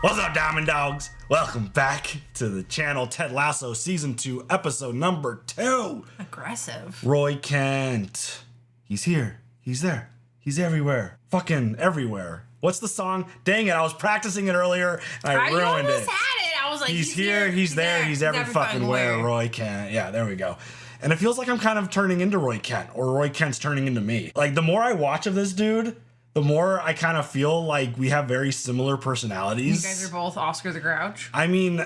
What's up, Diamond Dogs? Welcome back to the channel, Ted Lasso, Season 2, Episode number 2. Aggressive. Roy Kent. He's here. He's there. He's everywhere. Fucking everywhere. What's the song? Dang it, I was practicing it earlier, and I ruined it. Had it. I was like, he's here, he's there, he's every fucking where. Roy Kent. Yeah, there we go. And it feels like I'm kind of turning into Roy Kent, or Roy Kent's turning into me. Like, the more I watch of this dude, the more I kind of feel like we have very similar personalities. You guys are both Oscar the Grouch. I mean,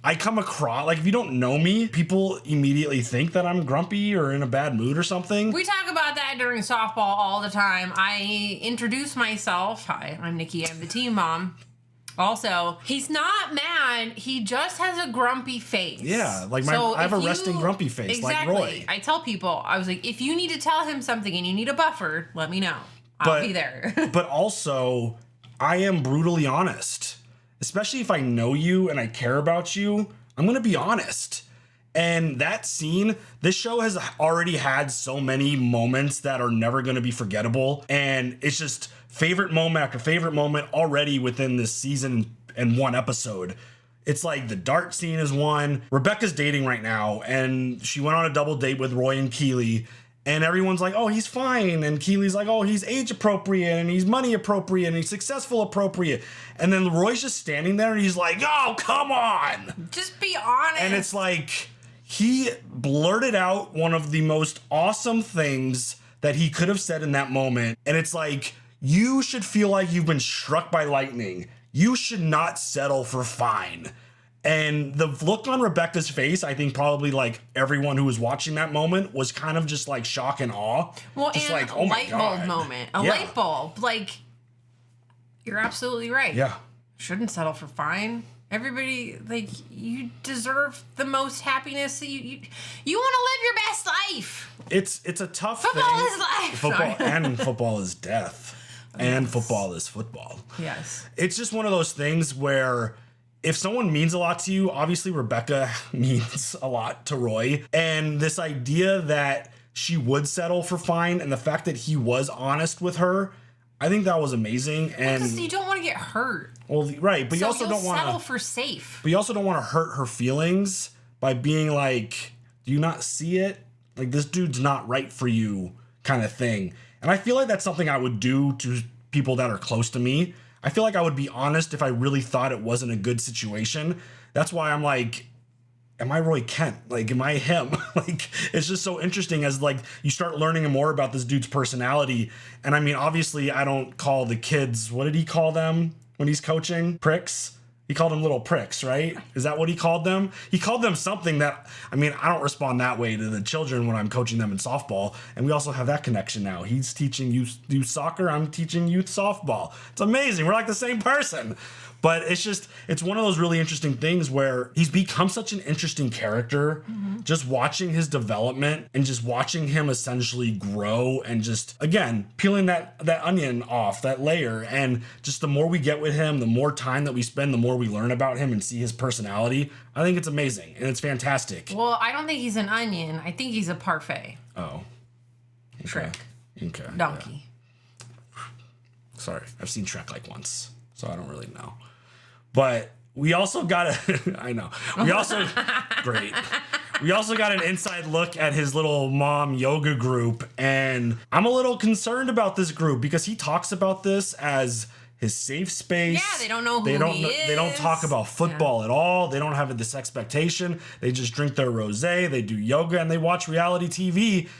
I come across, like, if you don't know me, people immediately think that I'm grumpy or in a bad mood or something. We talk about that during softball all the time. I introduce myself. Hi, I'm Nikki. I'm the team mom. Also, he's not mad. He just has a grumpy face. Yeah, like I have a resting grumpy face, exactly, like Roy. I tell people, I was like, if you need to tell him something and you need a buffer, let me know. I'll be there. But also, I am brutally honest. Especially if I know you and I care about you, I'm going to be honest. And that scene, this show has already had so many moments that are never going to be forgettable. And it's just favorite moment after favorite moment already within this season and one episode. It's like the dart scene is one. Rebecca's dating right now, and she went on a double date with Roy and Keely. And everyone's like, oh, he's fine. And Keely's like, oh, he's age appropriate and he's money appropriate and he's successful appropriate. And then Roy's just standing there and he's like, oh, come on. Just be honest. And it's like, he blurted out one of the most awesome things that he could have said in that moment. And it's like, you should feel like you've been struck by lightning. You should not settle for fine. And the look on Rebecca's face, I think probably like everyone who was watching that moment was kind of just like shock and awe. Well, just and like, oh my God. light bulb moment. A light bulb. Like, you're absolutely right. Yeah. Shouldn't settle for fine. Everybody, like, you deserve the most happiness. You want to live your best life. It's a tough Football thing. is life. Football and football is death. And football is football. Yes. It's just one of those things where if someone means a lot to you, obviously Rebecca means a lot to Roy. And this idea that she would settle for fine and the fact that he was honest with her, I think that was amazing. And because you don't want to get hurt. Well, right, but you also don't want to settle for safe. But you also don't want to hurt her feelings by being like, do you not see it? Like, this dude's not right for you kind of thing. And I feel like that's something I would do to people that are close to me. I feel like I would be honest if I really thought it wasn't a good situation. That's why I'm like, am I Roy Kent? Like, am I him? Like, it's just so interesting as like you start learning more about this dude's personality. And I mean, obviously I don't call the kids, what did he call them when he's coaching? Pricks? He called them little pricks, right? Is that what he called them? He called them something that, I mean, I don't respond that way to the children when I'm coaching them in softball. And we also have that connection now. He's teaching youth soccer. I'm teaching youth softball. It's amazing. We're like the same person. But it's one of those really interesting things where he's become such an interesting character. Mm-hmm. Just watching his development and just watching him essentially grow and just, again, peeling that onion off, that layer. And just the more we get with him, the more time that we spend, the more we learn about him and see his personality. I think it's amazing and it's fantastic. Well, I don't think he's an onion. I think he's a parfait. Oh. Okay. Shrek. Okay. Donkey. Yeah. Sorry. I've seen Shrek like once, so I don't really know. But we also got I know. We also, great. We also got an inside look at his little mom yoga group. And I'm a little concerned about this group because he talks about this as his safe space. Yeah, they don't know who he is. They don't talk about football at all. They don't have this expectation. They just drink their rosé, they do yoga, and they watch reality TV.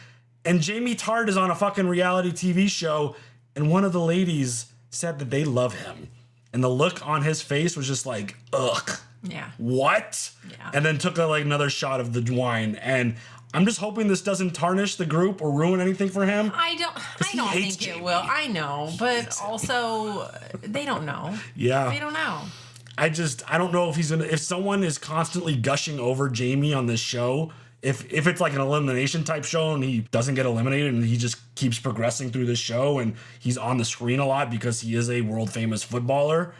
And Jamie Tart is on a fucking reality TV show. And one of the ladies said that they love him. And the look on his face was just like, ugh. Yeah. What? Yeah. And then took like another shot of the wine. And I'm just hoping this doesn't tarnish the group or ruin anything for him. I don't think it will. I know, but also they don't know. Yeah. They don't know. I don't know if someone is constantly gushing over Jamie on this show, if it's like an elimination type show and he doesn't get eliminated and he just keeps progressing through the show and he's on the screen a lot because he is a world famous footballer,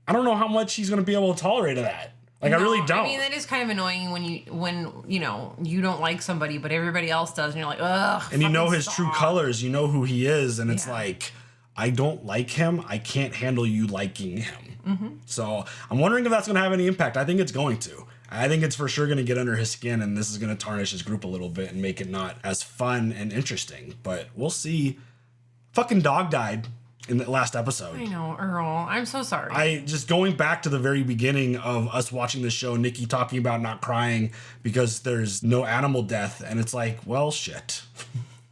I don't know how much he's going to be able to tolerate of that. Like, no, I really don't. I mean, that is kind of annoying when you know, you don't like somebody, but everybody else does, and you're like, ugh. And you know his true colors, you know who he is, and it's like, I don't like him. I can't handle you liking him. So I'm wondering if that's going to have any impact. I think it's going to. I think it's for sure going to get under his skin, and this is going to tarnish his group a little bit and make it not as fun and interesting. But we'll see. Fucking dog died in the last episode. I know, Earl. I'm so sorry. I just going back to the very beginning of us watching the show, Nikki talking about not crying because there's no animal death, and it's like, well, shit.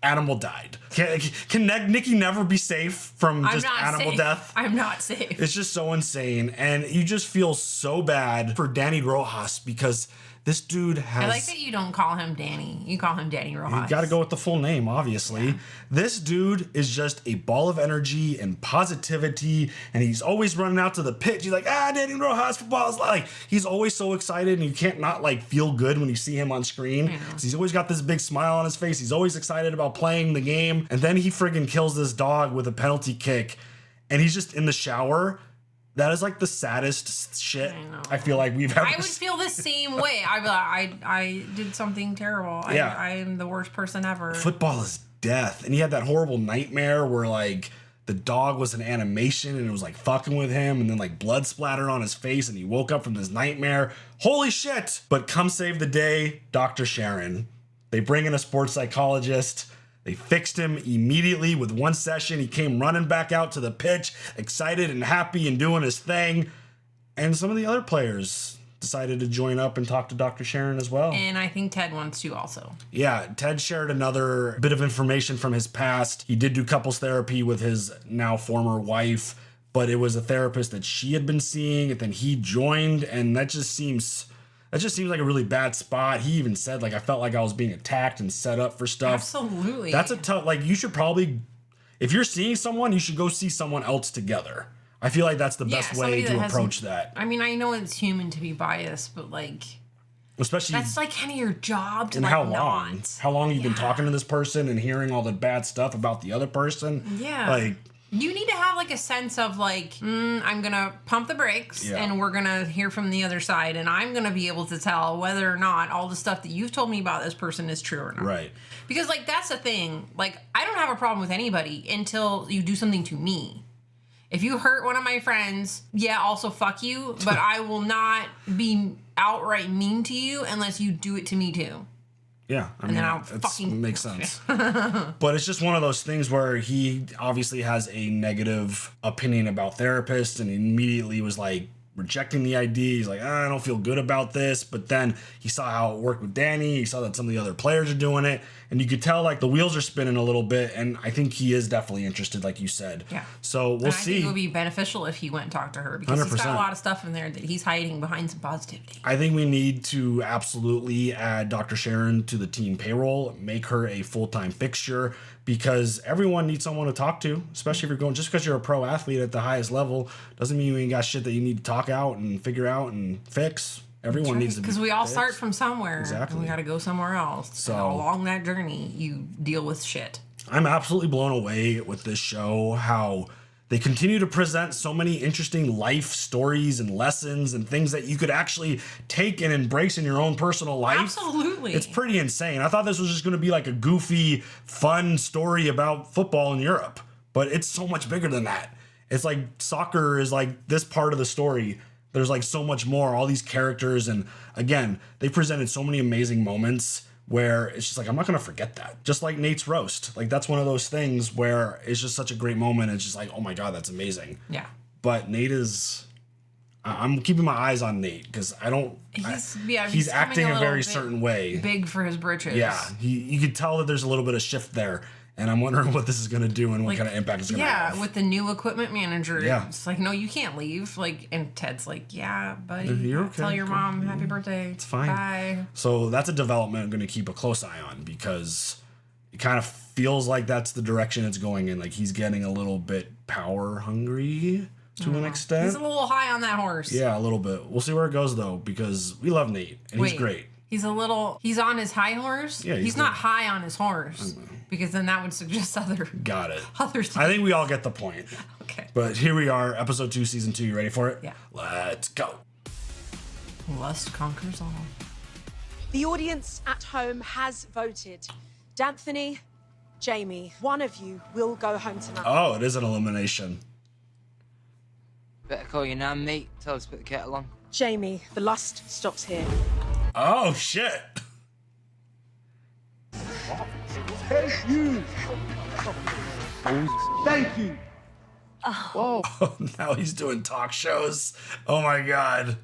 Animal died. Can Nikki never be safe from just animal death? I'm not safe. It's just so insane. And you just feel so bad for Danny Rojas because this dude has... I like that you don't call him Danny. You call him Danny Rojas. You got to go with the full name, obviously. Yeah. This dude is just a ball of energy and positivity, and he's always running out to the pitch. He's like, Danny Rojas, football is like... He's always so excited, and you can't not, like, feel good when you see him on screen. He's always got this big smile on his face. He's always excited about playing the game. And then he friggin' kills this dog with a penalty kick, and he's just in the shower. That is like the saddest shit I feel like we've ever. I would feel the same way. I'd be like, I did something terrible. Yeah. I am the worst person ever. Football is death. And he had that horrible nightmare where like the dog was an animation and it was like fucking with him, and then like blood splattered on his face, and he woke up from this nightmare. Holy shit. But come save the day, Dr. Sharon. They bring in a sports psychologist. They fixed him immediately with one session. He came running back out to the pitch, excited and happy and doing his thing. And some of the other players decided to join up and talk to Dr. Sharon as well. And I think Ted wants to also. Yeah, Ted shared another bit of information from his past. He did do couples therapy with his now former wife, but it was a therapist that she had been seeing, and then he joined, and that just seems like a really bad spot. He even said, like, I felt like I was being attacked and set up for stuff. Absolutely. That's a tough, like, you should probably, if you're seeing someone, you should go see someone else together. I feel like that's the best way to approach that. I mean, I know it's human to be biased, but, like, especially that's, like, kind of your job to, and like, how long? How long you've been talking to this person and hearing all the bad stuff about the other person? Yeah. Like, you need to have, like, a sense of, like, I'm going to pump the brakes, and we're going to hear from the other side, and I'm going to be able to tell whether or not all the stuff that you've told me about this person is true or not. Right. Because, like, that's the thing. Like, I don't have a problem with anybody until you do something to me. If you hurt one of my friends, also fuck you, but I will not be outright mean to you unless you do it to me, too. Yeah, I mean, it makes sense. But it's just one of those things where he obviously has a negative opinion about therapists, and he immediately was like rejecting the idea. He's like, I don't feel good about this. But then he saw how it worked with Danny. He saw that some of the other players are doing it. And you could tell like the wheels are spinning a little bit. And I think he is definitely interested, like you said. Yeah. So we'll see. I think it would be beneficial if he went and talked to her, because 100%. He's got a lot of stuff in there that he's hiding behind some positivity. I think we need to absolutely add Dr. Sharon to the team payroll, make her a full-time fixture, because everyone needs someone to talk to, especially if you're going, just because you're a pro athlete at the highest level doesn't mean you ain't got shit that you need to talk out and figure out and fix. Everyone needs to be, because we all start from somewhere. Exactly. And we got to go somewhere else. So and along that journey, you deal with shit. I'm absolutely blown away with this show, how they continue to present so many interesting life stories and lessons and things that you could actually take and embrace in your own personal life. Absolutely. It's pretty insane. I thought this was just going to be like a goofy, fun story about football in Europe, but it's so much bigger than that. It's like soccer is like this part of the story. There's like so much more, all these characters. And again, they presented so many amazing moments where it's just like, I'm not going to forget that. Just like Nate's roast. Like that's one of those things where it's just such a great moment. It's just like, oh my God, that's amazing. Yeah. But Nate is, I'm keeping my eyes on Nate because he's acting a very certain way. Big for his britches. Yeah. You could tell that there's a little bit of shift there. And I'm wondering what this is going to do and what kind of impact it's going to have. Yeah, with the new equipment manager. Yeah. It's like, no, you can't leave. Like, and Ted's like, yeah, buddy. You're okay. Tell your mom happy birthday. It's fine. Bye. So that's a development I'm going to keep a close eye on, because it kind of feels like that's the direction it's going in. Like he's getting a little bit power hungry to an extent. He's a little high on that horse. Yeah, a little bit. We'll see where it goes though, because we love Nate and he's great. He's on his high horse. Yeah, he's not high on his horse, because then that would suggest other things. I think we all get the point. Okay. But here we are, episode 2, season 2. You ready for it? Yeah. Let's go. Lust conquers all. The audience at home has voted. D'Anthony, Jamie, one of you will go home tonight. Oh, it is an elimination. Better call your nan, mate. Tell her to put the kettle on. Jamie, the lust stops here. Oh, shit. Thank you. Thank you. Oh, now he's doing talk shows. Oh, my God.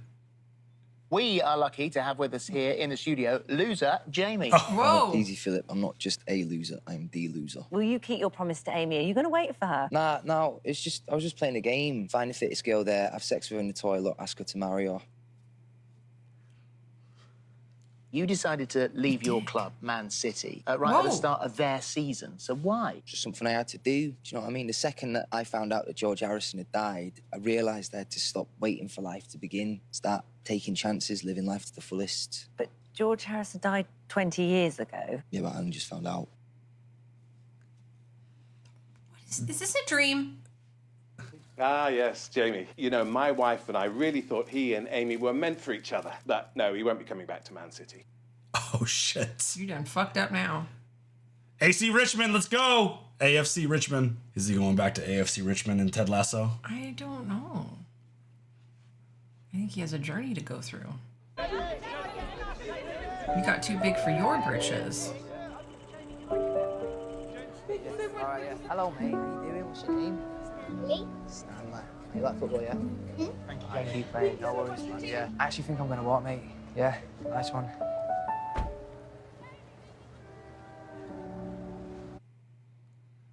We are lucky to have with us here in the studio loser Jamie. Whoa. Easy, Philip. I'm not just a loser. I'm the loser. Will you keep your promise to Amy? Are you going to wait for her? Nah, no. It's just I was just playing a game. Find the fittest girl there, have sex with her in the toilet, ask her to marry her. You decided to leave your club, Man City, right at the start of their season. So why? Just something I had to do. Do you know what I mean? The second that I found out that George Harrison had died, I realised I had to stop waiting for life to begin, start taking chances, living life to the fullest. But George Harrison died 20 years ago. Yeah, but I only just found out. Is this a dream? Ah, yes, Jamie. You know, my wife and I really thought he and Amy were meant for each other. But no, he won't be coming back to Man City. Oh, shit. You done fucked up now. AC Richmond, let's go. AFC Richmond. Is he going back to AFC Richmond and Ted Lasso? I don't know. I think he has a journey to go through. You got too big for your britches. Alright, yeah. Hello, mate. How you doing? What's your name? Me? Stanley. You like football, yeah? Thank you, mate. No worries, man. Yeah. I actually think I'm going to walk, mate. Yeah. Nice one.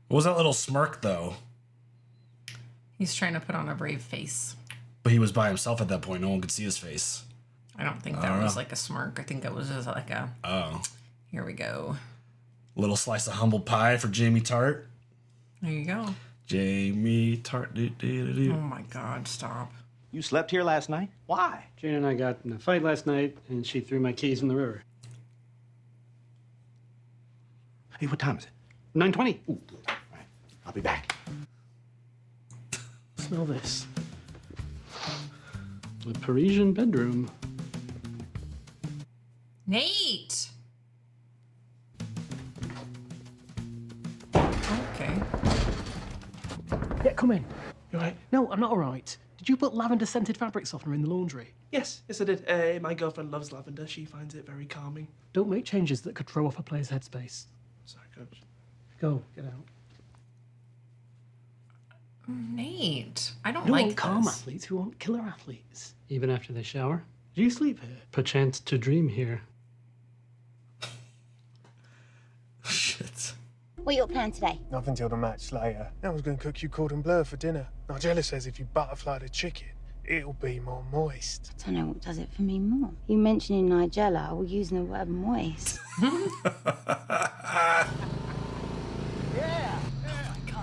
What was that little smirk, though? He's trying to put on a brave face. But he was by himself at that point. No one could see his face. I don't think that was like a smirk. I think that was just like a... Oh. Here we go. Little slice of humble pie for Jamie Tart. There you go. Jamie Tart. Oh my God, stop. You slept here last night? Why? Jane and I got in a fight last night, and she threw my keys in the river. Hey, what time is it? 9:20. Ooh, good. All right. I'll be back. Smell this. A Parisian bedroom. Nate! Okay. Yeah, come in. You all right? No, I'm not all right. Did you put lavender scented fabric softener in the laundry? Yes, I did. My girlfriend loves lavender. She finds it very calming. Don't make changes that could throw off a player's headspace. Sorry, coach. Go, get out. Nate, I don't You like want calm this. athletes who want killer athletes. Even after they shower? Do you sleep here? Perchance to dream here. Shit. What you got planned today? Nothing till the match later. I was going to cook you cordon bleu for dinner. Nigella says if you butterfly the chicken, it'll be more moist. I don't know what does it for me more. You mentioning Nigella or using the word moist.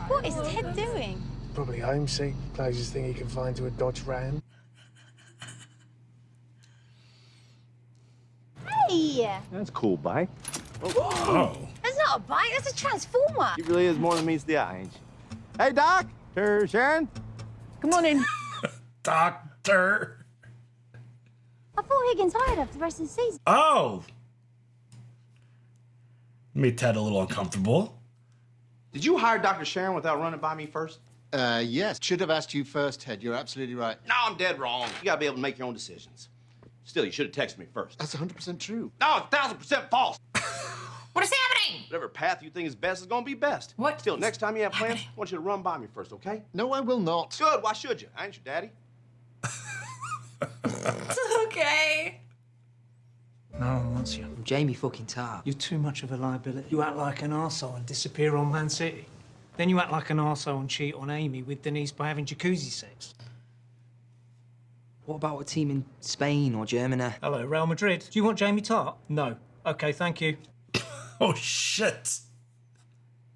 What is Ted doing? Probably homesick. Closest thing he can find to a Dodge Ram. Hey! That's cool, bike. Oh. That's not a bike, that's a transformer. He really is more than meets the eye, ain't you? Hey, Doc. Sharon. Good morning. Doctor. I thought Higgins hired her for the rest of the season. Oh. Made Ted a little uncomfortable. Did you hire Dr. Sharon without running by me first? Yes. Should have asked you first, Ted. You're absolutely right. No, I'm dead wrong. You gotta be able to make your own decisions. Still, you should have texted me first. That's 100% true. No, it's 1,000% false. What is happening? Whatever path you think is best is gonna be best. What Still, is next time you have plans, happening? I want you to run by me first, okay? No, I will not. Good. Why should you? I ain't your daddy. Okay. No one wants you. I'm Jamie fucking Tart. You're too much of a liability. You act like an arsehole and disappear on Man City. Then you act like an arsehole and cheat on Amy with Denise by having jacuzzi sex. What about a team in Spain or Germany? Hello, Real Madrid. Do you want Jamie Tart? No. Okay, thank you. Oh, shit.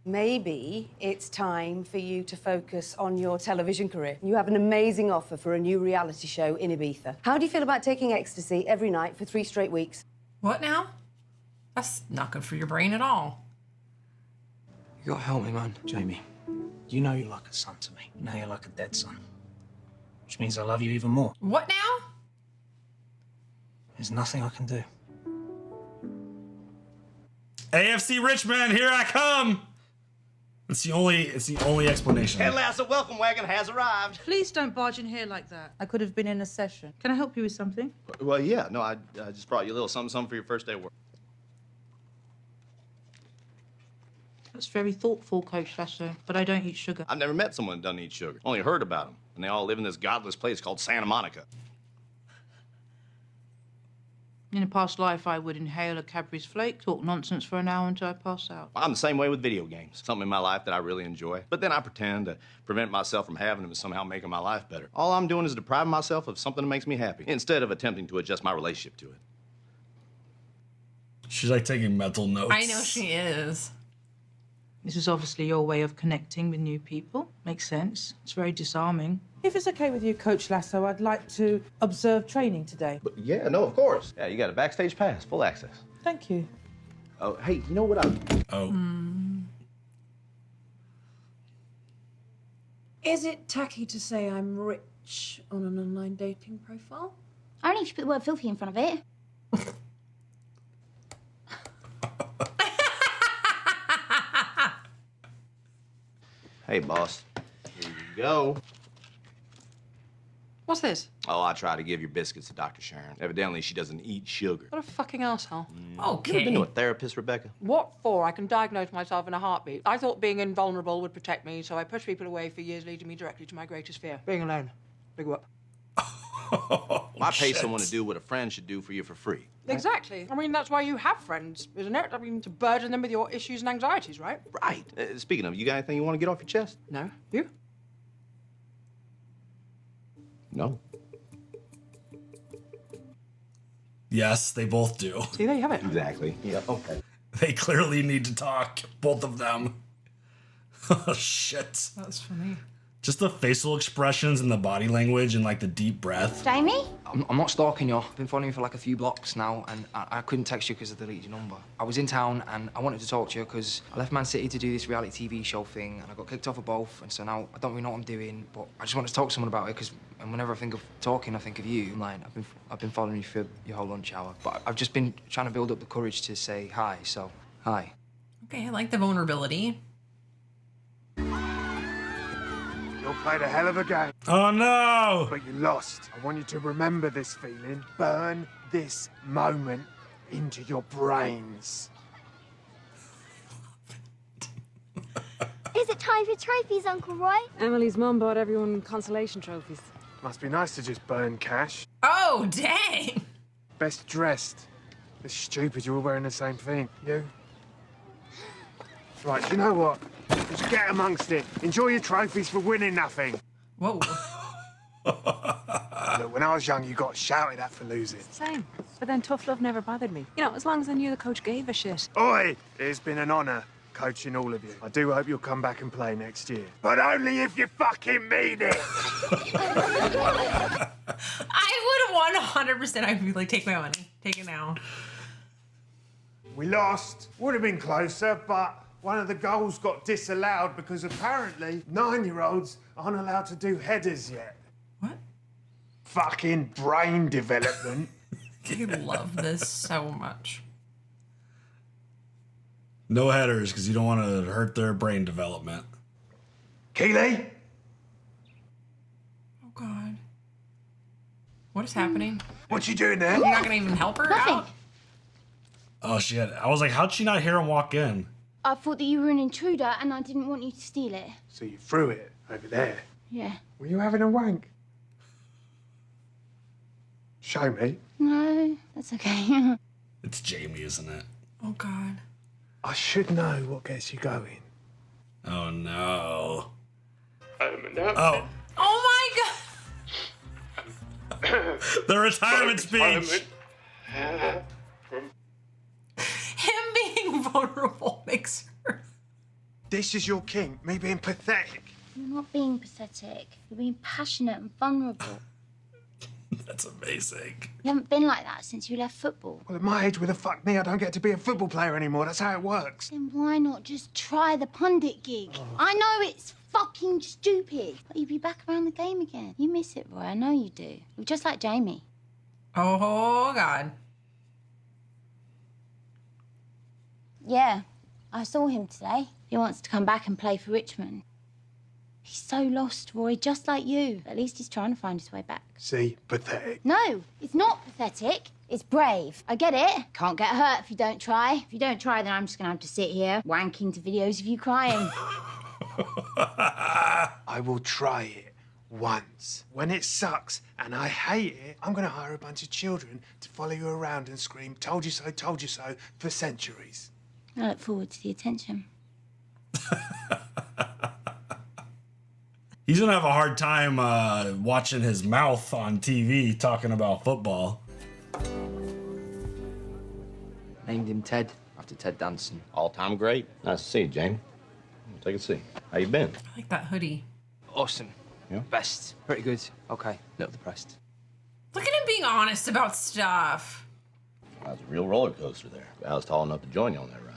Maybe it's time for you to focus on your television career. You have an amazing offer for a new reality show in Ibiza. How do you feel about taking ecstasy every night for 3 straight weeks? What now? That's not good for your brain at all. You gotta help me, man. Jamie, you know you're like a son to me. Now you're like a dead son. Which means I love you even more. What now? There's nothing I can do. AFC Richmond, here I come. It's the only explanation. Ted Lasso welcome wagon has arrived. Please don't barge in here like that. I could have been in a session. Can I help you with something? Well, yeah. No, I just brought you a little something for your first day of work. That's very thoughtful, Coach Lasso, but I don't eat sugar. I've never met someone that doesn't eat sugar. Only heard about them. And they all live in this godless place called Santa Monica. In a past life, I would inhale a Cadbury's flake, talk nonsense for an hour until I pass out. I'm the same way with video games. Something in my life that I really enjoy. But then I pretend to prevent myself from having them and somehow making my life better. All I'm doing is depriving myself of something that makes me happy, instead of attempting to adjust my relationship to it. She's like taking mental notes. I know she is. This is obviously your way of connecting with new people. Makes sense. It's very disarming. If it's okay with you, Coach Lasso, I'd like to observe training today. But yeah, no, of course. Yeah, you got a backstage pass, full access. Thank you. Oh, hey, you know what Is it tacky to say I'm rich on an online dating profile? Only if you put the word filthy in front of it. Hey, boss. Here you go. What's this? Oh, I try to give your biscuits to Dr. Sharon. Evidently, she doesn't eat sugar. What a fucking asshole. You ever been to a therapist, Rebecca? What for? I can diagnose myself in a heartbeat. I thought being invulnerable would protect me, so I pushed people away for years, leading me directly to my greatest fear. Being alone. Big whoop. Why pay someone to do what a friend should do for you for free? Exactly. I mean, that's why you have friends, isn't it? I mean, to burden them with your issues and anxieties, right? Right. Speaking of, you got anything you want to get off your chest? No. You? No. Yes, they both do. See, there you have it. Exactly. Yeah, okay. They clearly need to talk, both of them. Oh, shit. That's funny. Just the facial expressions and the body language and like the deep breath. Jamie? I'm not stalking you. I've been following you for like a few blocks now, and I couldn't text you because I deleted your number. I was in town, and I wanted to talk to you because I left Man City to do this reality TV show thing, and I got kicked off of both, and so now I don't really know what I'm doing, but I just wanted to talk to someone about it because whenever I think of talking, I think of you. Like, I've been following you for your whole lunch hour, but I've just been trying to build up the courage to say hi, so hi. Okay, I like the vulnerability. You played a hell of a game. Oh, no! But you lost. I want you to remember this feeling. Burn this moment into your brains. Is it time for trophies, Uncle Roy? Emily's mum bought everyone consolation trophies. Must be nice to just burn cash. Oh, dang! Best dressed. It's stupid you're all wearing the same thing. You? Right, you know what? Just get amongst it. Enjoy your trophies for winning nothing. Whoa. Look, when I was young, you got shouted at for losing. Same. But then tough love never bothered me. You know, as long as I knew the coach gave a shit. Oi! It's been an honour coaching all of you. I do hope you'll come back and play next year. But only if you fucking mean it! I would have won 100%. I'd be like, take my money. Take it now. We lost. Would have been closer, but one of the goals got disallowed because apparently 9-year-olds aren't allowed to do headers yet. What? Fucking brain development. I love this so much. No headers, because you don't want to hurt their brain development. Keeley? Oh, God. What is happening? What you doing there? You're not going to even help her out? Oh, shit. I was like, how'd she not hear him walk in? I thought that you were an intruder and I didn't want you to steal it. So you threw it over there? Yeah. Were you having a wank? Show me. No, that's okay. It's Jamie, isn't it? Oh, God. I should know what gets you going. Oh, no. Oh. Oh, my God. The retirement speech. Him being vulnerable makes her... This is your king, me being pathetic. You're not being pathetic. You're being passionate and vulnerable. That's amazing. You haven't been like that since you left football. Well, at my age, with a fuck me, I don't get to be a football player anymore. That's how it works. Then why not just try the pundit gig? I know it's fucking stupid, but you'd be back around the game again. You miss it, Roy. I know you do. You're just like Jamie. Oh, God. Yeah, I saw him today. He wants to come back and play for Richmond. He's so lost, Roy, just like you. At least he's trying to find his way back. See? Pathetic. No, it's not pathetic. It's brave. I get it. Can't get hurt if you don't try. If you don't try, then I'm just gonna have to sit here wanking to videos of you crying. I will try it once. When it sucks and I hate it, I'm gonna hire a bunch of children to follow you around and scream, told you so, for centuries. I look forward to the attention. He's gonna have a hard time watching his mouth on TV talking about football. Named him Ted after Ted Danson. All-time great. Nice to see you, Jamie. Take a seat. How you been? I like that hoodie. Awesome. Yeah? Best. Pretty good. Okay. Little depressed. Look at him being honest about stuff. That was a real roller coaster there. I was tall enough to join you on that ride.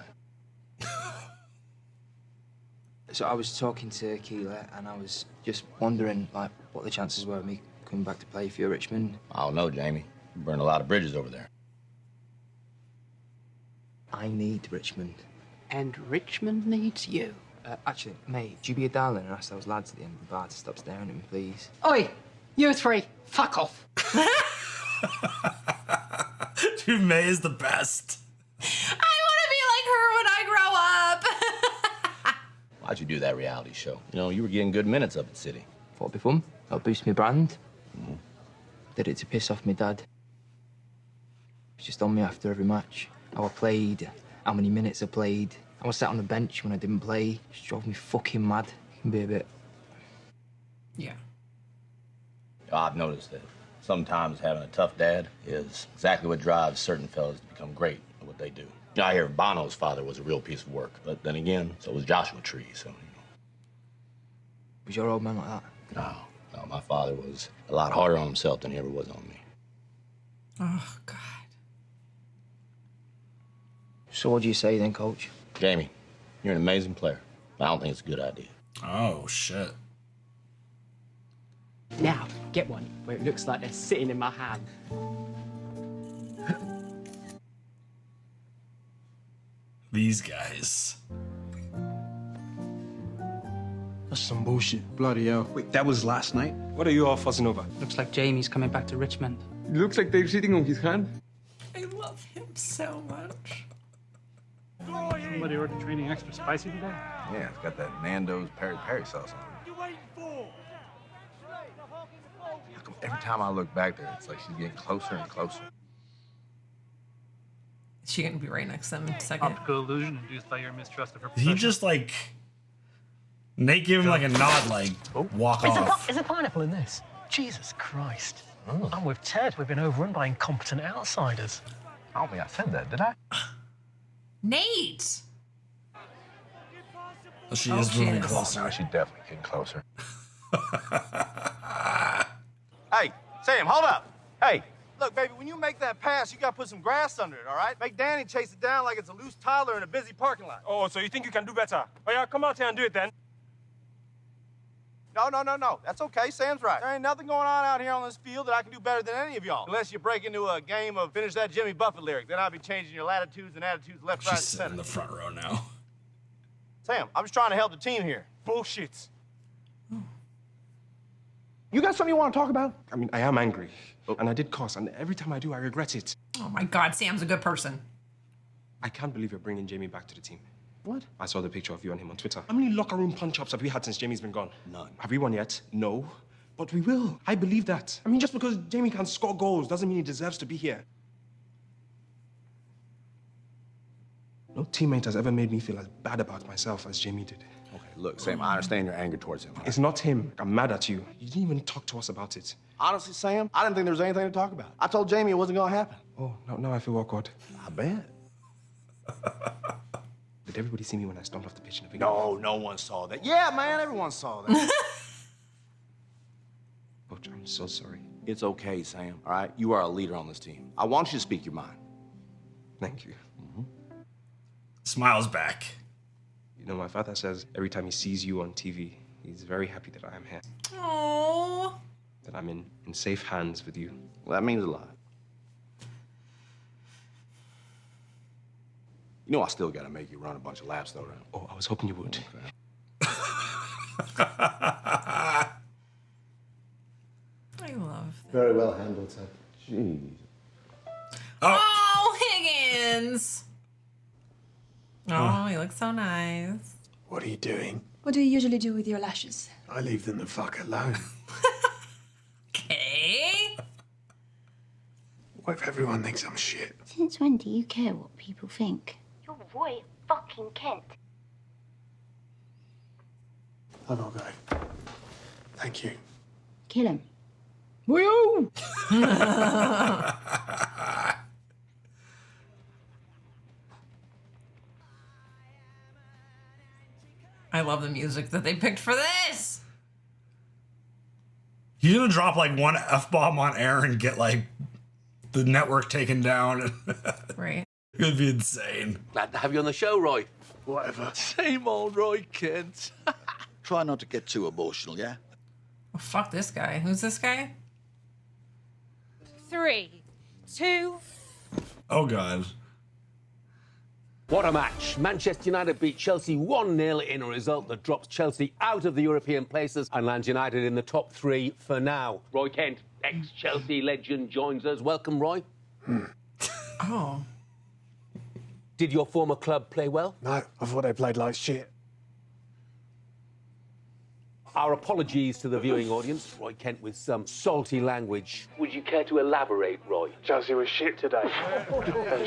So I was talking to Keela and I was just wondering, like, what the chances were of me coming back to play for Richmond. I don't know, Jamie. You burned a lot of bridges over there. I need Richmond. And Richmond needs you. Actually, mate, would you be a darling and ask those lads at the end of the bar to stop staring at me, please? Oi, you three, fuck off. Dude, May is the best. I want to be like her when I grow up. Why'd you do that reality show? You know, you were getting good minutes up at City. Thought it'd be fun. That'll boost my brand. Did it to piss off my dad. He just on me after every match. How I played, how many minutes I played. I was sat on the bench when I didn't play. Just drove me fucking mad. It can be a bit... Yeah. I've noticed that sometimes having a tough dad is exactly what drives certain fellas to become great at what they do. You know, I hear Bono's father was a real piece of work, but then again, so was Joshua Tree, so, you know. Was your old man like that? No, my father was a lot harder on himself than he ever was on me. Oh, God. So what do you say then, Coach? Jamie, you're an amazing player. I don't think it's a good idea. Oh, shit. Now, get one where it looks like they're sitting in my hand. These guys. That's some bullshit. Bloody hell. Wait, that was last night? What are you all fussing over? Looks like Jamie's coming back to Richmond. It looks like they're sitting on his hand. I love him so much. Somebody ordered training extra spicy today? Yeah, it's got that Nando's peri-peri sauce on it. How come every time I look back there, it's like she's getting closer and closer? Is she gonna be right next to them in a second? Optical illusion induced by your mistrust of her He profession. just like Nate gave him like a nod, like walk off. Is there pineapple in this? Jesus Christ. I'm with Ted. We've been overrun by incompetent outsiders. I don't think I said that, did I? Nate! She is moving closer. Now she's definitely getting closer. Hey, Sam, hold up. Hey, look, baby, when you make that pass, you gotta put some grass under it, all right? Make Danny chase it down like it's a loose toddler in a busy parking lot. Oh, so you think you can do better? Oh, yeah, come out here and do it then. No. That's okay. Sam's right. There ain't nothing going on out here on this field that I can do better than any of y'all. Unless you break into a game of finish that Jimmy Buffett lyric. Then I'll be changing your latitudes and attitudes left, right, and She's sitting center. in the front row now. Sam, I'm just trying to help the team here. Bullshit. You got something you want to talk about? I mean, I am angry. And I did cuss, and every time I do, I regret it. Oh my God, Sam's a good person. I can't believe you're bringing Jamie back to the team. What? I saw the picture of you and him on Twitter. How many locker room punch-ups have we had since Jamie's been gone? None. Have we won yet? No. But we will. I believe that. I mean, just because Jamie can score goals doesn't mean he deserves to be here. No teammate has ever made me feel as bad about myself as Jamie did. Okay, look, Sam, I understand your anger towards him. It's not him. I'm mad at you. You didn't even talk to us about it. Honestly, Sam, I didn't think there was anything to talk about. I told Jamie it wasn't gonna happen. Oh, now I feel awkward. I bet. Did everybody see me when I stormed off the pitch in the beginning? No one saw that. Yeah, man, everyone saw that. Coach, I'm so sorry. It's okay, Sam, all right? You are a leader on this team. I want you to speak your mind. Thank you. Smiles back. You know, my father says every time he sees you on TV, he's very happy that I am here. Aww. That I'm in safe hands with you. Well, that means a lot. You know I still gotta make you run a bunch of laps, though, right? Oh, I was hoping you would. I love that. Very well handled, Ted. Jeez. Oh, Higgins! Oh, he looks so nice. What are you doing? What do you usually do with your lashes? I leave them the fuck alone. Okay. What if everyone thinks I'm shit? Since when do you care what people think? You're Roy fucking Kent. I gotta go. Thank you. Kill him. Woo! I love the music that they picked for this. He's gonna drop like one F-bomb on air and get like the network taken down. Right. It would be insane. Glad to have you on the show, Roy. Whatever. Same old Roy Kent. Try not to get too emotional, yeah? Oh, fuck this guy. Who's this guy? 3, 2. Oh, God. What a match. Manchester United beat Chelsea 1-0 in a result that drops Chelsea out of the European places and lands United in the top 3 for now. Roy Kent, ex-Chelsea legend, joins us. Welcome, Roy. Oh. Did your former club play well? No, I thought they played like shit. Our apologies to the viewing audience. Roy Kent with some salty language. Would you care to elaborate, Roy? Chelsea was shit today.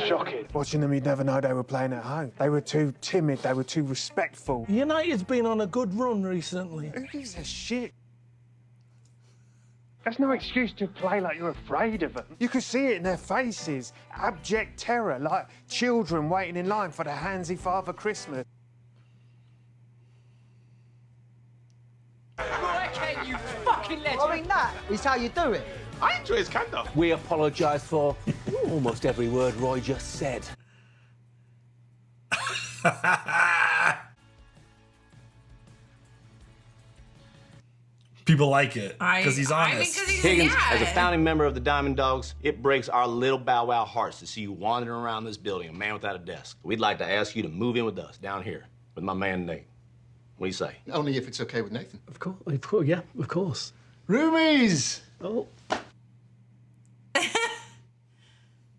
Shocking. Watching them, you'd never know they were playing at home. They were too timid, they were too respectful. United's been on a good run recently. Who gives a shit? That's no excuse to play like you're afraid of them. You could see it in their faces. Abject terror, like children waiting in line for the handsy Father Christmas. You fucking legend. I mean, that is how you do it. I enjoy his candour. We apologise for almost every word Roy just said. People like it because he's I honest. think 'cause he's, Higgins, yeah. as a founding member of the Diamond Dogs, it breaks our little bow wow hearts to see you wandering around this building, a man without a desk. We'd like to ask you to move in with us down here with my man Nate. What do you say? Only if it's okay with Nathan. Of course, yeah, of course. Roomies! Oh.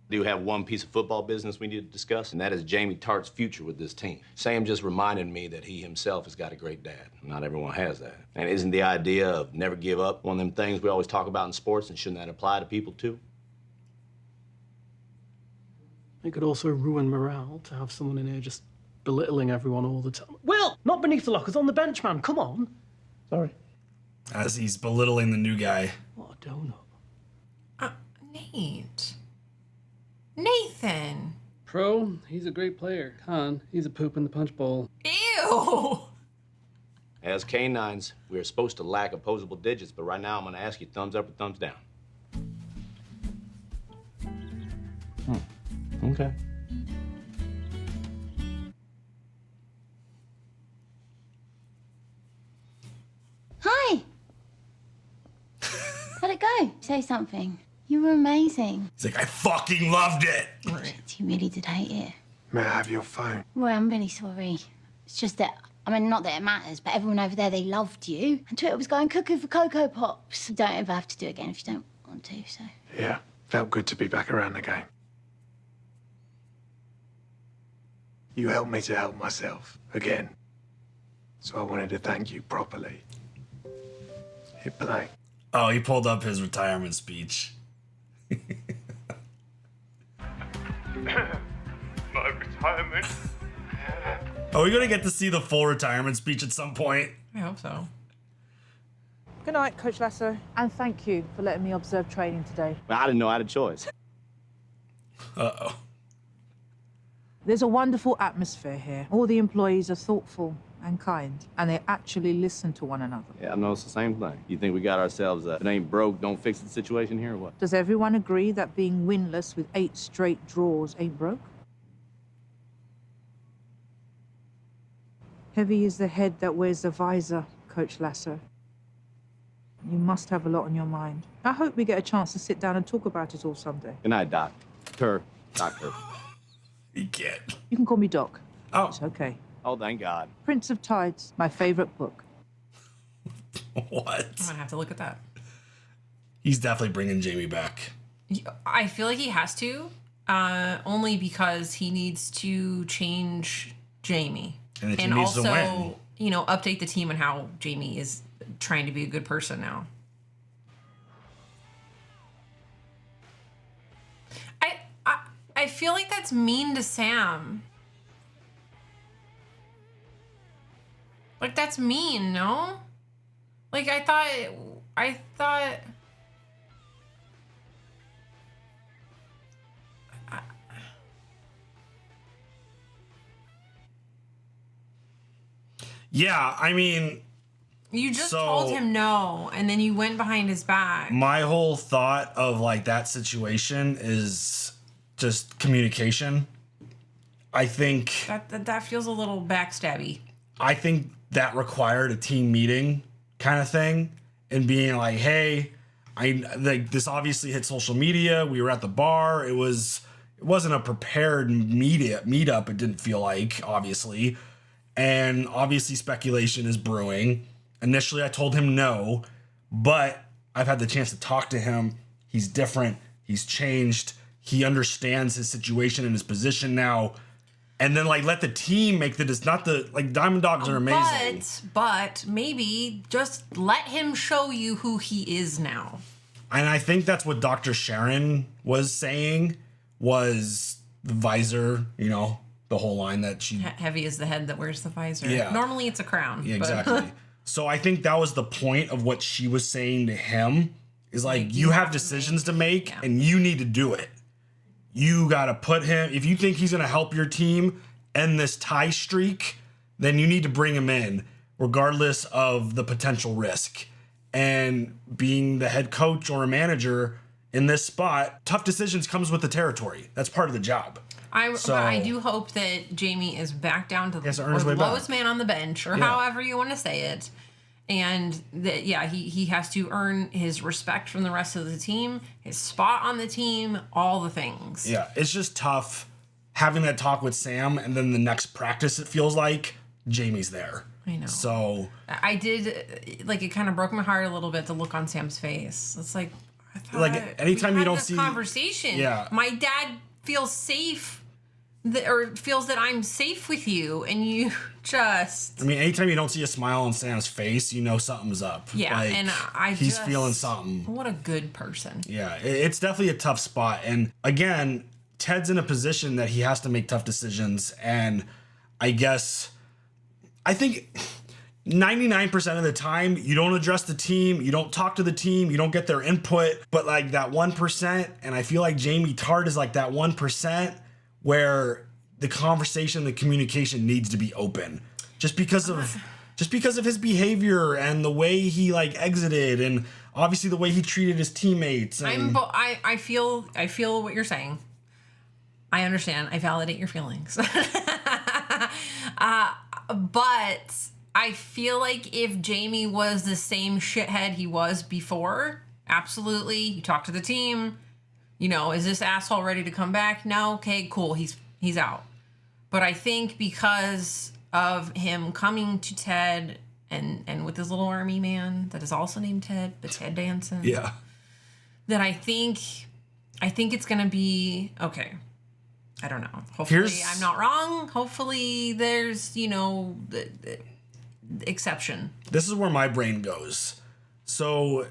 Do have one piece of football business we need to discuss, and that is Jamie Tartt's future with this team. Sam just reminded me that he himself has got a great dad. Not everyone has that. And isn't the idea of never give up one of them things we always talk about in sports, and shouldn't that apply to people too? It could also ruin morale to have someone in here just belittling everyone all the time. Will, not beneath the lockers, on the bench, man. Come on. Sorry. As he's belittling the new guy. What a donut. Nate. Nathan. Pro, he's a great player. Con, he's a poop in the punch bowl. Ew. As canines, we are supposed to lack opposable digits, but right now I'm going to ask you thumbs up or thumbs down. Okay. Hi. How'd it go? Say something. You were amazing. He's like, I fucking loved it. You really did hate it. May I have your phone? Well, I'm really sorry. It's just that, I mean, not that it matters, but everyone over there, they loved you. And Twitter was going cuckoo for Cocoa Pops. You don't ever have to do it again if you don't want to, so. Yeah, felt good to be back around the game. You helped me to help myself, again. So I wanted to thank you properly. Hit play. Oh, he pulled up his retirement speech. My retirement. Are we gonna get to see the full retirement speech at some point? I hope so. Good night, Coach Lasso. And thank you for letting me observe training today. I didn't know I had a choice. Uh-oh. There's a wonderful atmosphere here. All the employees are thoughtful and kind, and they actually listen to one another. Yeah, I noticed the same thing. You think we got ourselves a it ain't broke, don't fix it situation here or what? Does everyone agree that being winless with 8 straight draws ain't broke? Heavy is the head that wears the visor, Coach Lasso. You must have a lot on your mind. I hope we get a chance to sit down and talk about it all someday. Good night, Doc. Doctor. He can't. You can call me Doc. Oh. It's okay. Oh, thank God. Prince of Tides, my favorite book. What? I'm gonna have to look at that. He's definitely bringing Jamie back. I feel like he has to, only because he needs to change Jamie. And the team needs to win. Update the team on how Jamie is trying to be a good person now. I feel like that's mean to Sam. Like, that's mean, no? Like, I thought... Yeah, I mean... You just told him no, and then you went behind his back. My whole thought of, like, that situation is just communication. I think... That feels a little backstabby. I think that required a team meeting kind of thing, and being like, hey, this obviously hit social media. We were at the bar. It wasn't a prepared meetup. It didn't feel like, obviously. And obviously speculation is brewing. Initially, I told him no, but I've had the chance to talk to him. He's different. He's changed. He understands his situation and his position now. And then, like, let the team make Diamond Dogs are amazing. But maybe just let him show you who he is now. And I think that's what Dr. Sharon was saying, was the visor, the whole line that she... Heavy is the head that wears the visor. Yeah. Normally it's a crown. Yeah, exactly. So I think that was the point of what she was saying to him, is like you have decisions to make and you need to do it. You got to put him, if you think he's going to help your team end this tie streak, then you need to bring him in regardless of the potential risk. And being the head coach or a manager in this spot, tough decisions comes with the territory. That's part of the job. But I do hope that Jamie is back down to the lowest man on the bench, or however you want to say it. And that, he has to earn his respect from the rest of the team, his spot on the team, all the things. Yeah, it's just tough having that talk with Sam, and then the next practice, it feels like Jamie's there. I know. So I did, it kind of broke my heart a little bit, the look on Sam's face. It's like, I thought, like, anytime you don't see conversation. Yeah. My dad feels safe. Or feels that I'm safe with you, and you just... I mean, anytime you don't see a smile on Sam's face, you know something's up. Yeah, like, and he's feeling something. What a good person. Yeah, it's definitely a tough spot. And again, Ted's in a position that he has to make tough decisions. And I think 99% of the time, you don't address the team, you don't talk to the team, you don't get their input. But like that 1%, and I feel like Jamie Tart is like that 1%, where the conversation, the communication needs to be open, just because of his behavior and the way he like exited, and obviously the way he treated his teammates. And I feel what you're saying. I understand. I validate your feelings. But I feel like if Jamie was the same shithead he was before, absolutely, you talk to the team. Is this asshole ready to come back? No? Okay, cool. He's out. But I think because of him coming to Ted and with his little army man that is also named Ted, but Ted Danson. Yeah. That I think it's going to be okay. I don't know. Hopefully I'm not wrong. Hopefully there's, the exception. This is where my brain goes. So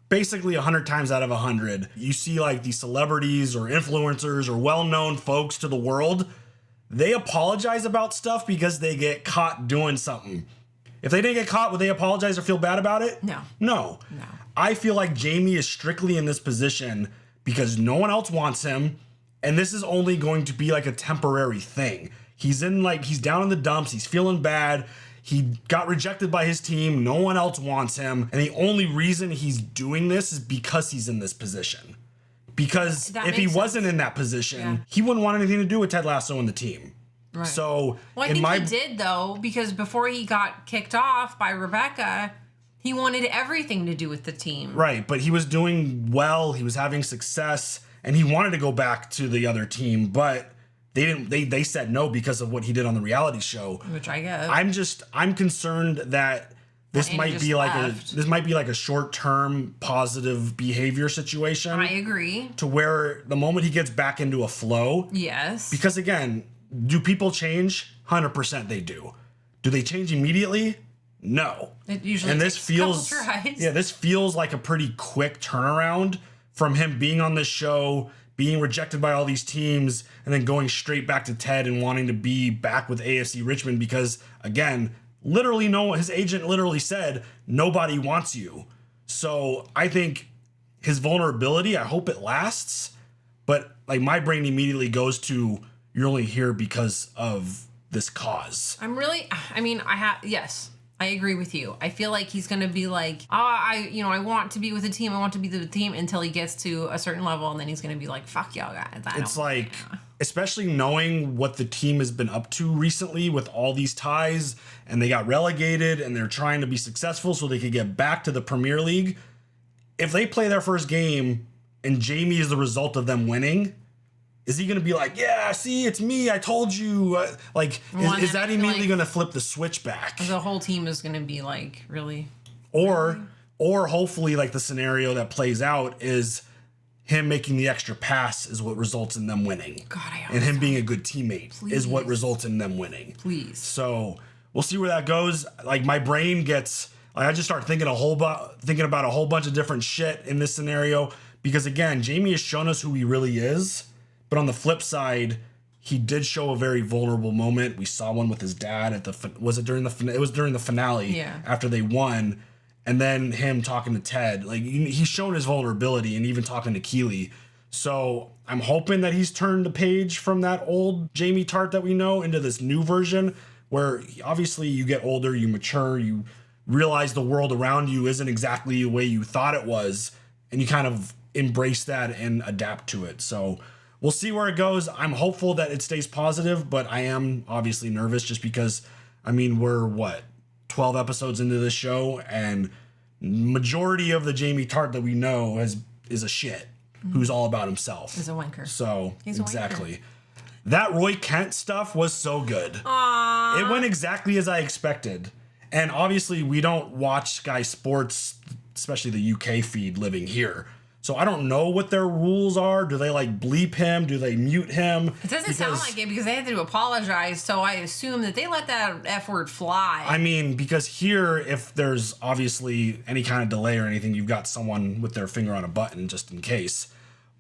basically 100 times out of 100, you see like these celebrities or influencers or well-known folks to the world, they apologize about stuff because they get caught doing something. If they didn't get caught, would they apologize or feel bad about it? No. I feel like Jamie is strictly in this position because no one else wants him, and this is only going to be like a temporary thing. He's down in the dumps, he's feeling bad. He got rejected by his team. No one else wants him. And the only reason he's doing this is because he's in this position. Because if he wasn't in that position, he wouldn't want anything to do with Ted Lasso and the team. Right. So, I think he did, though, because before he got kicked off by Rebecca, he wanted everything to do with the team. Right, but he was doing well. He was having success, and he wanted to go back to the other team. But they said no because of what he did on the reality show. Which I get. I'm concerned that this might be like a short-term positive behavior situation. I agree. To where the moment he gets back into a flow. Yes. Because again, do people change? 100% they do. Do they change immediately? No. It usually and this takes feels a couple tries. Yeah, this feels like a pretty quick turnaround from him being on this show, being rejected by all these teams, and then going straight back to Ted and wanting to be back with AFC Richmond because again, literally his agent literally said nobody wants you. So I think his vulnerability, I hope it lasts, but like my brain immediately goes to you're only here because of this cause. Yes, I agree with you. I feel like he's going to be like, I want to be with the team. I want to be the team until he gets to a certain level. And then he's going to be like, fuck y'all guys. It's like, especially knowing what the team has been up to recently with all these ties and they got relegated and they're trying to be successful so they could get back to the Premier League. If they play their first game and Jamie is the result of them winning, is he going to be like, yeah, see, it's me. I told you. Is that immediately going to flip the switch back? The whole team is going to be like, really? Or hopefully like the scenario that plays out is him making the extra pass is what results in them winning. God, and him being a good teammate is what results in them winning. Please. So we'll see where that goes. Like my brain gets, I just start thinking about a whole bunch of different shit in this scenario because again, Jamie has shown us who he really is. But on the flip side, he did show a very vulnerable moment. We saw one with his dad at during the finale after they won. And then him talking to Ted, like he's shown his vulnerability and even talking to Keely. So I'm hoping that he's turned the page from that old Jamie Tart that we know into this new version where obviously you get older, you mature, you realize the world around you isn't exactly the way you thought it was. And you kind of embrace that and adapt to it. So we'll see where it goes. I'm hopeful that it stays positive, but I am obviously nervous just because, we're 12 episodes into this show, and majority of the Jamie Tart that we know is a shit who's all about himself. He's a wanker. So, He's a exactly. wanker. That Roy Kent stuff was so good. Aww. It went exactly as I expected. And obviously, we don't watch Sky Sports, especially the UK feed, living here. So I don't know what their rules are. Do they like bleep him? Do they mute him? It doesn't sound like it because they had to apologize. So I assume that they let that F word fly. Because here, if there's obviously any kind of delay or anything, you've got someone with their finger on a button just in case.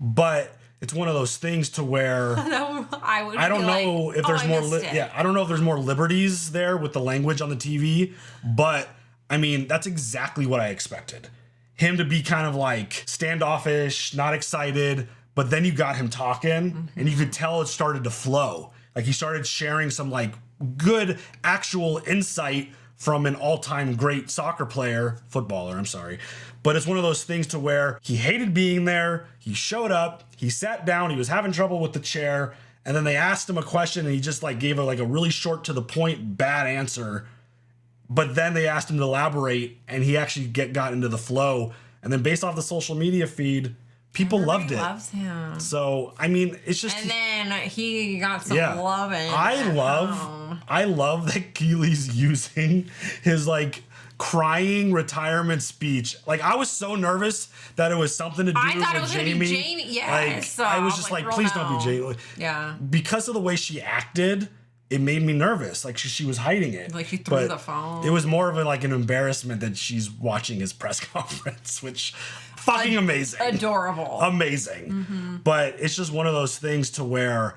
But it's one of those things to where I don't know if there's more. I don't know if there's more liberties there with the language on the TV. But that's exactly what I expected. Him to be kind of like standoffish, not excited, but then you got him talking and you could tell it started to flow. Like he started sharing some like good actual insight from an all-time great footballer, I'm sorry. But it's one of those things to where he hated being there. He showed up, he sat down, he was having trouble with the chair. And then they asked him a question and he just like gave a really short to the point, bad answer. But then they asked him to elaborate, and he actually got into the flow. And then based off the social media feed, people loved it. Loves him. So it's just. And then he got some loving. I love that Keely's using his like crying retirement speech. Like I was so nervous that it was something to do with Jamie. I thought it was gonna be Jamie. Yes. I was just like please don't be Jamie. Yeah. Because of the way she acted. It made me nervous. Like she was hiding it. Like she threw the phone. It was more of an embarrassment that she's watching his press conference, which fucking amazing. Adorable. Amazing. Mm-hmm. But it's just one of those things to where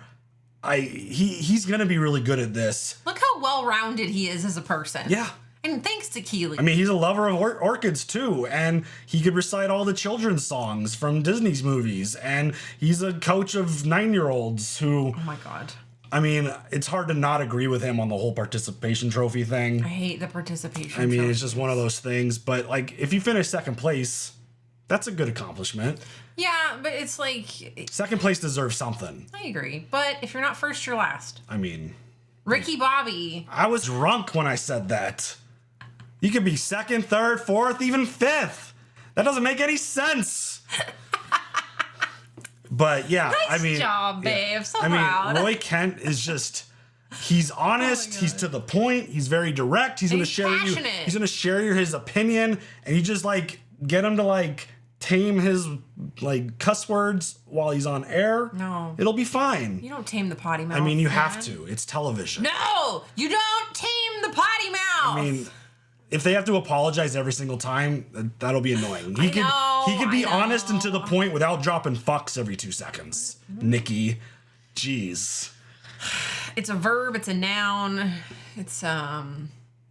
he's going to be really good at this. Look how well-rounded he is as a person. Yeah. And thanks to Keely. He's a lover of orchids too, and he could recite all the children's songs from Disney's movies, and he's a coach of 9-year-olds who... Oh my God. It's hard to not agree with him on the whole participation trophy thing. I hate the participation trophy. It's just one of those things. But, if you finish second place, that's a good accomplishment. Yeah, but it's like... Second place deserves something. I agree. But if you're not first, you're last. Ricky Bobby. I was drunk when I said that. You could be second, third, fourth, even fifth. That doesn't make any sense. But yeah, Nice I mean, job, babe. So I proud. mean, Roy Kent is just. He's honest. He's to the point. He's very direct. He's gonna share passionate. He's gonna share his opinion, and you just like get him to like tame his like cuss words while he's on air. No, it'll be fine. You don't tame the potty mouth. I mean, you man. have to. It's television. No, you don't tame the potty mouth. I mean, if they have to apologize every single time, that'll be annoying. He could be honest and to the point without dropping fucks every 2 seconds. Nikki, jeez. It's a verb. It's a noun. It's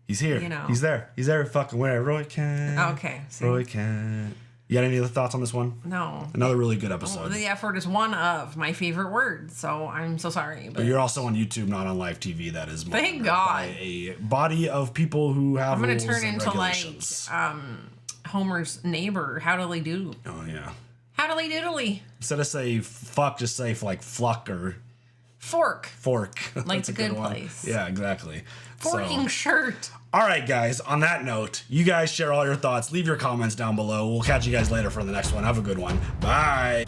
He's here. You know. He's there. He's there. Fucking where? Roy Kent. Okay. See? Roy Kent. You got any other thoughts on this one? No. Another really good episode. The F word is one of my favorite words, so I'm so sorry. But you're also on YouTube, not on live TV. That is Thank monitored God. by a body of people who have I'm gonna rules turn and into like regulations. Homer's neighbor. Howdly do. Oh yeah. Howdly doodly. Instead of say fuck, just say like fluck or Fork. Like Like the good place. Yeah, exactly. Forking shirt. All right, guys. On that note, you guys share all your thoughts. Leave your comments down below. We'll catch you guys later for the next one. Have a good one. Bye.